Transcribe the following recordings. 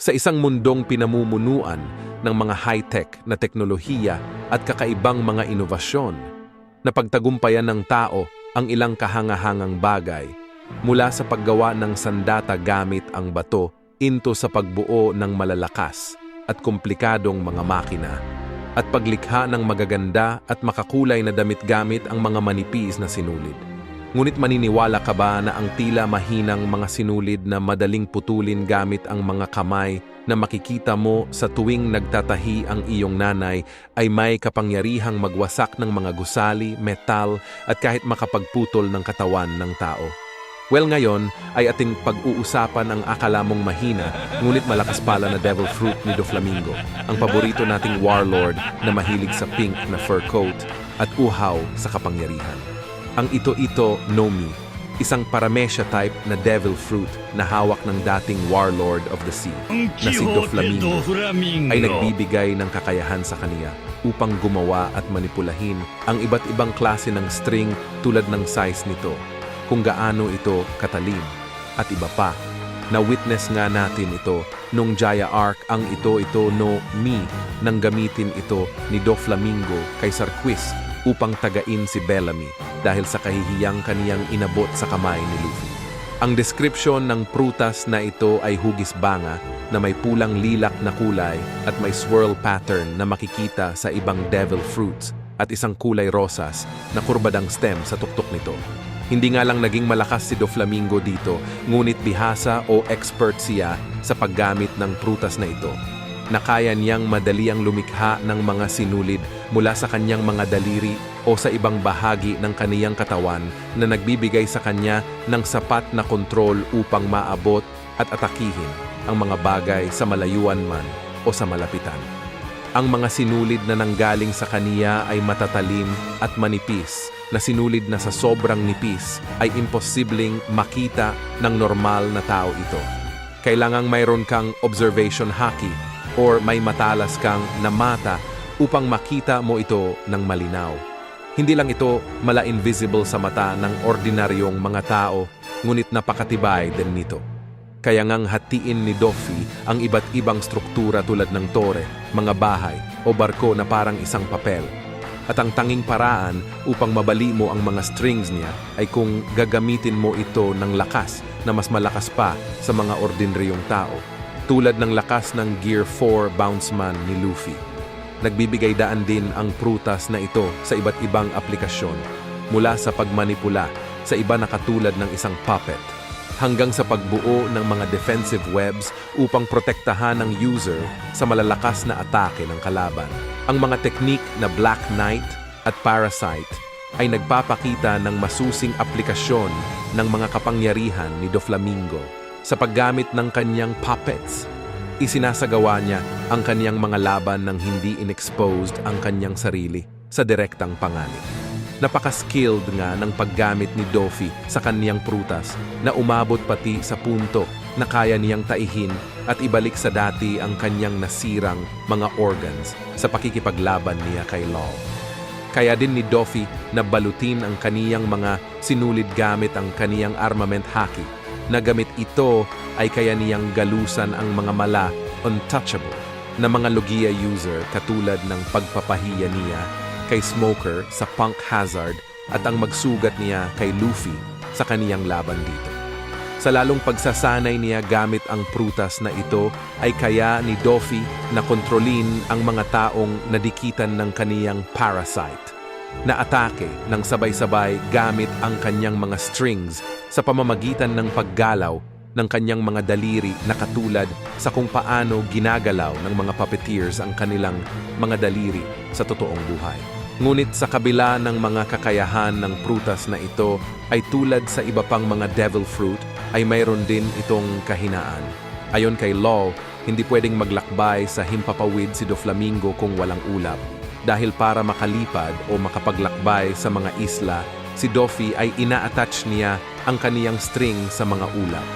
Sa isang mundong pinamumunuan ng mga high-tech na teknolohiya at kakaibang mga inovasyon, napagtagumpayan ng tao ang ilang kahangahangang bagay mula sa paggawa ng sandata gamit ang bato into sa pagbuo ng malalakas at komplikadong mga makina at paglikha ng magaganda at makakulay na damit gamit ang mga manipis na sinulid. Ngunit maniniwala ka ba na ang tila mahinang mga sinulid na madaling putulin gamit ang mga kamay na makikita mo sa tuwing nagtatahi ang iyong nanay ay may kapangyarihang magwasak ng mga gusali, metal at kahit makapagputol ng katawan ng tao? Well, ngayon ay ating pag-uusapan ang akala mong mahina ngunit malakas pala na devil fruit ni Doflamingo, ang paborito nating warlord na mahilig sa pink na fur coat at uhaw sa kapangyarihan. Ang Ito-Ito no Mi, isang paramecia type na devil fruit na hawak ng dating warlord of the sea na si Doflamingo ay nagbibigay ng kakayahan sa kaniya upang gumawa at manipulahin ang iba't ibang klase ng string tulad ng size nito, kung gaano ito katalim, at iba pa. Na-witness nga natin ito nung Jaya Arc ang Ito-Ito no Mi nang gamitin ito ni Doflamingo kay Sarquis upang tagain si Bellamy dahil sa kahihiyang kaniyang inabot sa kamay ni Luffy. Ang description ng prutas na ito ay hugis banga na may pulang lilak na kulay at may swirl pattern na makikita sa ibang devil fruits at isang kulay rosas na kurbadang stem sa tuktok nito. Hindi nga lang naging malakas si Doflamingo dito, ngunit bihasa o expert siya sa paggamit ng prutas na ito. Na kaya niyang madali ang lumikha ng mga sinulid mula sa kanyang mga daliri o sa ibang bahagi ng kaniyang katawan na nagbibigay sa kanya ng sapat na kontrol upang maabot at atakihin ang mga bagay sa malayuan man o sa malapitan. Ang mga sinulid na nanggaling sa kaniya ay matatalim at manipis na sinulid na sa sobrang nipis ay imposibleng makita ng normal na tao ito. Kailangang mayroon kang observation haki or may matalas kang na mata upang makita mo ito ng malinaw. Hindi lang ito mala-invisible sa mata ng ordinaryong mga tao, ngunit napakatibay din nito. Kaya ngang hatiin ni Doffy ang iba't ibang struktura tulad ng tore, mga bahay o barko na parang isang papel. At ang tanging paraan upang mabali mo ang mga strings niya ay kung gagamitin mo ito ng lakas na mas malakas pa sa mga ordinaryong tao, tulad ng lakas ng Gear 4 Bounceman ni Luffy. Nagbibigay daan din ang prutas na ito sa iba't ibang aplikasyon, mula sa pagmanipula sa iba na katulad ng isang puppet, hanggang sa pagbuo ng mga defensive webs upang protektahan ang user sa malalakas na atake ng kalaban. Ang mga teknik na Black Knight at Parasite ay nagpapakita ng masusing aplikasyon ng mga kapangyarihan ni Doflamingo. Sa paggamit ng kanyang puppets, isinasagawa niya ang kanyang mga laban nang hindi inexposed ang kanyang sarili sa direktang panganib. Napaka-skilled nga ng paggamit ni Doffy sa kanyang prutas na umabot pati sa punto na kaya niyang taihin at ibalik sa dati ang kanyang nasirang mga organs sa pakikipaglaban niya kay Law. Kaya din ni Doffy na balutin ang kaniyang mga sinulid gamit ang kaniyang armament haki, na gamit ito ay kaya niyang galusan ang mga mala untouchable na mga Logia user katulad ng pagpapahiya niya kay Smoker sa Punk Hazard at ang magsugat niya kay Luffy sa kaniyang laban dito. Sa lalong pagsasanay niya gamit ang prutas na ito ay kaya ni Doffy na kontrolin ang mga taong nadikitan ng kaniyang parasite na atake ng sabay-sabay gamit ang kanyang mga strings sa pamamagitan ng paggalaw ng kanyang mga daliri na katulad sa kung paano ginagalaw ng mga puppeteers ang kanilang mga daliri sa totoong buhay. Ngunit sa kabila ng mga kakayahan ng prutas na ito ay tulad sa iba pang mga devil fruit ay mayroon din itong kahinaan. Ayon kay Law, hindi pwedeng maglakbay sa himpapawid si Doflamingo kung walang ulap. Dahil para makalipad o makapaglakbay sa mga isla, si Doffy ay ina-attach niya ang kaniyang string sa mga ulap.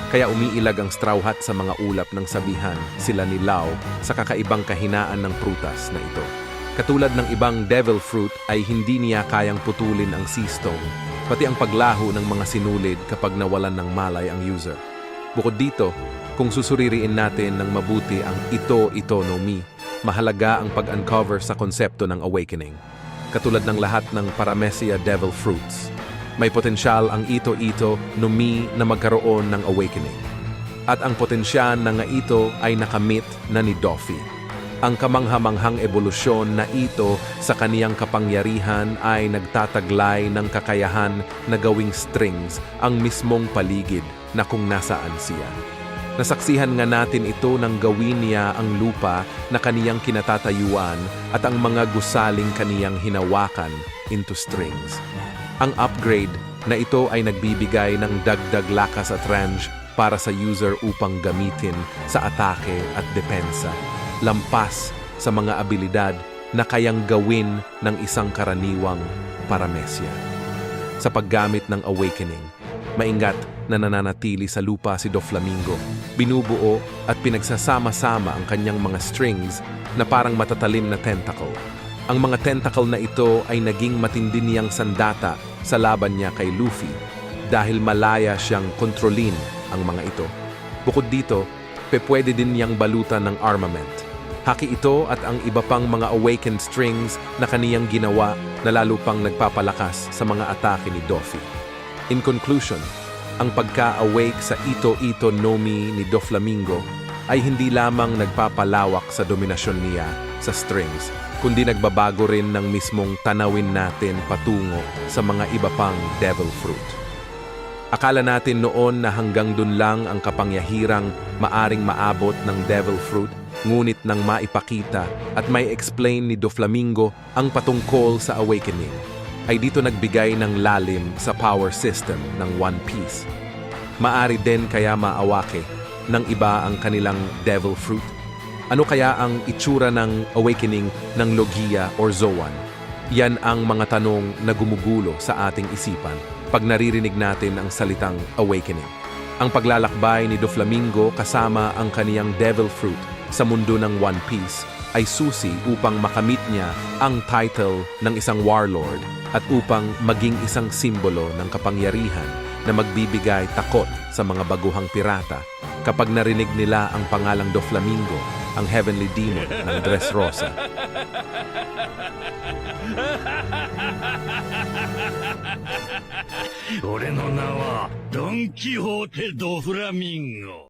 Kaya umiilag ang straw hat sa mga ulap ng sabihan sila ni Lau sa kakaibang kahinaan ng prutas na ito. Katulad ng ibang devil fruit ay hindi niya kayang putulin ang sea stone, pati ang paglaho ng mga sinulid kapag nawalan ng malay ang user. Bukod dito, kung susuririin natin ng mabuti ang Ito no Mi, mahalaga ang pag-uncover sa konsepto ng awakening. Katulad ng lahat ng Paramecia Devil Fruits, may potensyal ang Ito no Mi na magkaroon ng awakening. At ang potensya ng ito ay nakamit na ni Doffy. Ang kamanghamanghang ebolusyon na ito sa kaniyang kapangyarihan ay nagtataglay ng kakayahan na gawing strings ang mismong paligid na kung nasaan siya. Nasaksihan nga natin ito nang gawin niya ang lupa na kaniyang kinatatayuan at ang mga gusaling kaniyang hinawakan into strings. Ang upgrade na ito ay nagbibigay ng dagdag lakas at range para sa user upang gamitin sa atake at depensa, lampas sa mga abilidad na kayang gawin ng isang karaniwang Paramecia. Sa paggamit ng Awakening, maingat na nananatili sa lupa si Doflamingo, binubuo at pinagsasama-sama ang kanyang mga strings na parang matatalim na tentacle. Ang mga tentacle na ito ay naging matindi niyang sandata sa laban niya kay Luffy dahil malaya siyang kontrolin ang mga ito. Bukod dito, pwede din niyang balutan ng armament. Haki ito at ang iba pang mga awakened strings na kaniyang ginawa na lalo pang nagpapalakas sa mga atake ni Doffy. In conclusion, ang pagka-awake sa Ito no Mi ni Doflamingo ay hindi lamang nagpapalawak sa dominasyon niya sa strings, kundi nagbabago rin ng mismong tanawin natin patungo sa mga iba pang Devil Fruit. Akala natin noon na hanggang dun lang ang kapangyahirang maaring maabot ng Devil Fruit, ngunit nang maipakita at may explain ni Doflamingo ang patungkol sa Awakening, ay dito nagbigay ng lalim sa power system ng One Piece. Maari din kaya maawake ng iba ang kanilang Devil Fruit? Ano kaya ang itsura ng Awakening ng Logia or Zoan? Yan ang mga tanong na gumugulo sa ating isipan pag naririnig natin ang salitang Awakening. Ang paglalakbay ni Doflamingo kasama ang kaniyang Devil Fruit sa mundo ng One Piece ay susi upang makamit niya ang title ng isang warlord at upang maging isang simbolo ng kapangyarihan na magbibigay takot sa mga baguhang pirata. Kapag narinig nila ang pangalang Doflamingo, ang heavenly demon ng Dressrosa. Ore no na wa Don Quixote do Flamingo.